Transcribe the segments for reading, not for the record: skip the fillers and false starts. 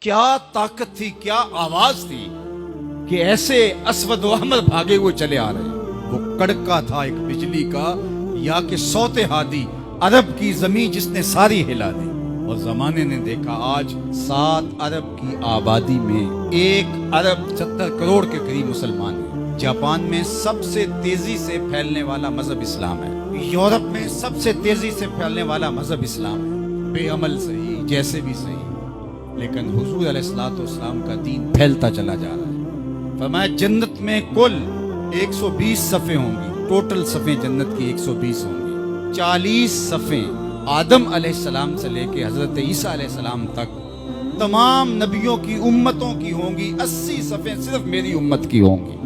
کیا طاقت تھی، کیا آواز تھی کہ ایسے اسود و احمر بھاگے ہوئے چلے آ رہے ہیں۔ وہ کڑکا تھا ایک بجلی کا، یا کہ صوت ہادی، عرب کی زمین جس نے ساری ہلا دی۔ اور زمانے نے دیکھا آج 7 ارب کی آبادی میں 1 ارب 70 کروڑ کے قریب مسلمان ہیں۔ جاپان میں سب سے تیزی سے پھیلنے والا مذہب اسلام ہے، یورپ میں سب سے تیزی سے پھیلنے والا مذہب اسلام ہے۔ بے عمل صحیح، جیسے بھی صحیح، لیکن حضور علیہ الصلوۃ والسلام کا دین پھیلتا چلا جا رہا ہے۔ فرمایا جنت میں کل 120 صفیں ہوں گی، ٹوٹل صفیں جنت کی 120 ہوں گی۔ 40 صفیں آدم علیہ السلام سے لے کے حضرت عیسیٰ علیہ السلام تک تمام نبیوں کی امتوں کی ہوں گی۔ 80 صفیں صرف میری امت کی ہوں گی۔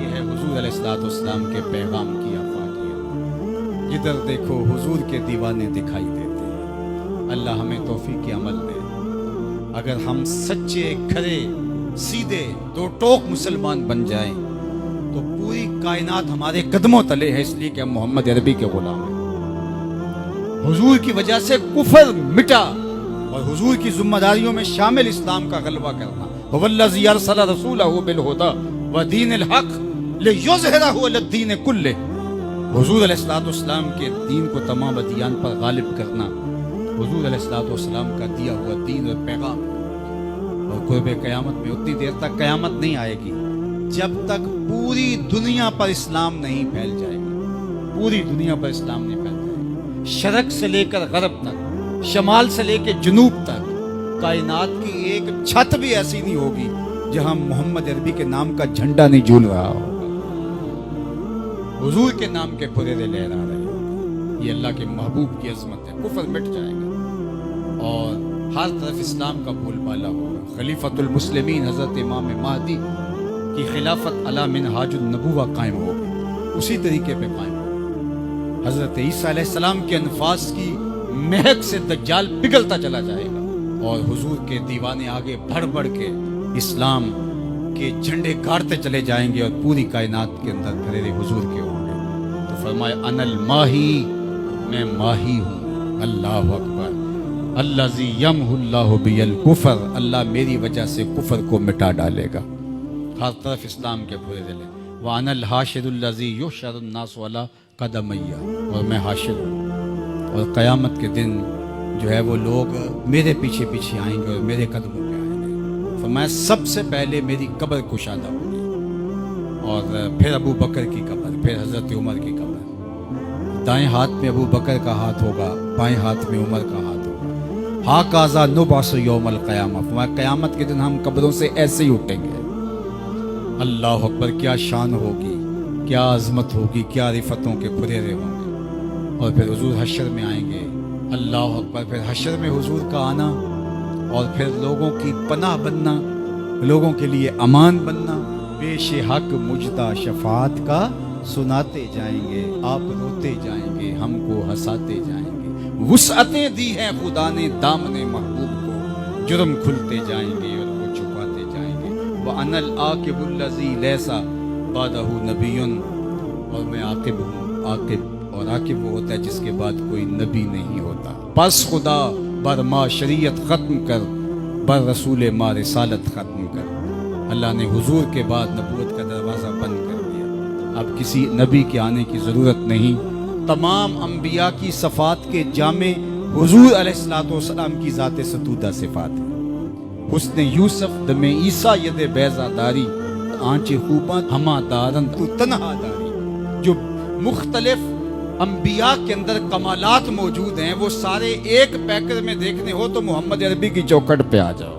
یہ ہے حضور علیہ الصلوۃ والسلام کے پیغام کی آفاقیت۔ جدھر دیکھو حضور کے دیوانے دکھائی دیتے ہیں۔ اللہ ہمیں توفیق عمل دے۔ اگر ہم سچے، کھرے، سیدھے، دو ٹوک مسلمان بن جائیں تو پوری کائنات ہمارے قدموں تلے ہے، اس لیے کہ ہم محمد عربی کے غلام ہیں۔ حضور کی وجہ سے کفر مٹا، اور حضور کی ذمہ داریوں میں شامل اسلام کا غلبہ کرنا۔ هو الذی ارسل رسولہ بالہدی ودین الحق لیظہرہ علی الدین کلہ۔ حضور علیہ الصلوۃ والسلام کے دین کو تمام ادیان پر غالب کرنا حضور علیہ الصلوۃ والسلام کا دیا ہوا دین اور پیغام۔ اور قرب قیامت میں اتنی دیر تک قیامت نہیں آئے گی جب تک پوری دنیا پر اسلام نہیں پھیل جائے گا۔ پوری دنیا پر اسلام نہیں پھیل جائے گا۔ شرق سے لے کر غرب تک، شمال سے لے کے جنوب تک، کائنات کی ایک چھت بھی ایسی نہیں ہوگی جہاں محمد عربی کے نام کا جھنڈا نہیں جھول رہا ہوگا، حضور کے نام کے پھریرے لہرا رہے ہوگا۔ یہ اللہ کے محبوب کی عظمت ہے۔ کفر مٹ جائے گا اور ہر طرف اسلام کا بول بالا ہوگا۔ خلیفۃ المسلمین حضرت امام مہدی کی خلافت علی منہاج النبوہ قائم ہوگی، اسی طریقے پہ قائم ہوگی۔ حضرت عیسیٰ علیہ السلام کے انفاس کی مہک سے دجال پگھلتا چلا جائے گا، اور حضور کے دیوانے آگے بڑھ بڑھ کے اسلام کے جھنڈے گاڑتے چلے جائیں گے، اور پوری کائنات کے اندر پھریرے حضور کے ہوں گے۔ تو فرمایا انا الماہی، میں ماہی ہوں۔ اللہ اکبر۔ الذی یمحو اللہ بی الکفر، اللہ میری وجہ سے کفر کو مٹا ڈالے گا۔ ہر طرف اسلام کے پھریرے لے۔ وانا الحاشر الذی یحشر الناس علی قدمی، اور میں حاشر ہوں، اور قیامت کے دن جو ہے وہ لوگ میرے پیچھے پیچھے آئیں گے اور میرے قدموں پہ آئیں گے۔ فرمایا سب سے پہلے میری قبر کشادہ ہوگی، اور پھر ابو بکر کی قبر، پھر حضرت عمر کی قبر۔ دائیں ہاتھ میں ابو بکر کا ہاتھ ہوگا، بائیں ہاتھ میں عمر کا ہاتھ ہوگا۔ ہاکذا نبعث یوم القیامہ، فرمایا قیامت کے دن ہم قبروں سے ایسے ہی اٹھیں گے۔ اللہ اکبر، کیا شان ہوگی، کیا عظمت ہوگی، کیا رفتوں کے پھریرے ہوں گے۔ اور پھر حضور حشر میں آئیں گے۔ اللہ اکبر، پھر حشر میں حضور کا آنا، اور پھر لوگوں کی پناہ بننا، لوگوں کے لیے امان بننا۔ پیش حق مجدہ شفاعت کا سناتے جائیں گے، آپ روتے جائیں گے، ہم کو ہنساتے جائیں گے۔ وسعتیں دی ہیں خدا نے دامن محبوب کو، جرم کھلتے جائیں گے اور وہ چھپاتے جائیں گے۔ وَأَنَا الْعَاقِبُ الَّذِي لَيْسَ بَعْدَهُ نَبِيٌّ، اور میں عاقب ہوں۔ عاقب، اور عاقب وہ ہوتا ہے جس کے بعد کوئی نبی نہیں ہوتا۔ پس خدا بر ما شریعت ختم کر، بر رسول ما رسالت ختم کر۔ اللہ نے حضور کے بعد نبوت کا دروازہ بند کر دیا، اب کسی نبی کے آنے کی ضرورت نہیں۔ تمام انبیاء کی صفات کے جامع حضور علیہ الصلوۃ والسلام کی ذات ستودہ صفات ہیں۔ حسن یوسف دم عیسیٰ ید بیضا داری، آنچ خوباں ہما دارن تو تنہا داری۔ جو مختلف انبیاء کے اندر کمالات موجود ہیں، وہ سارے ایک پیکر میں دیکھنے ہو تو محمد عربی کی چوکھٹ پہ آ جاؤ۔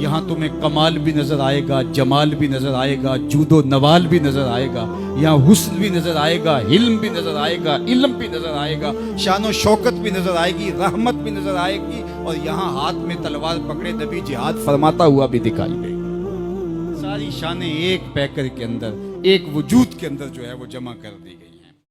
یہاں تمہیں کمال بھی نظر آئے گا، جمال بھی نظر آئے گا، جود و نوال بھی نظر آئے گا، یہاں حسن بھی نظر آئے گا، حلم بھی نظر آئے گا، علم بھی نظر آئے گا، شان و شوکت بھی نظر آئے گی، رحمت بھی نظر آئے گی، اور یہاں ہاتھ میں تلوار پکڑے نبی جہاد فرماتا ہوا بھی دکھائی دے گا۔ ساری شانیں ایک پیکر کے اندر، ایک وجود کے اندر جو ہے وہ جمع کر دی گئی۔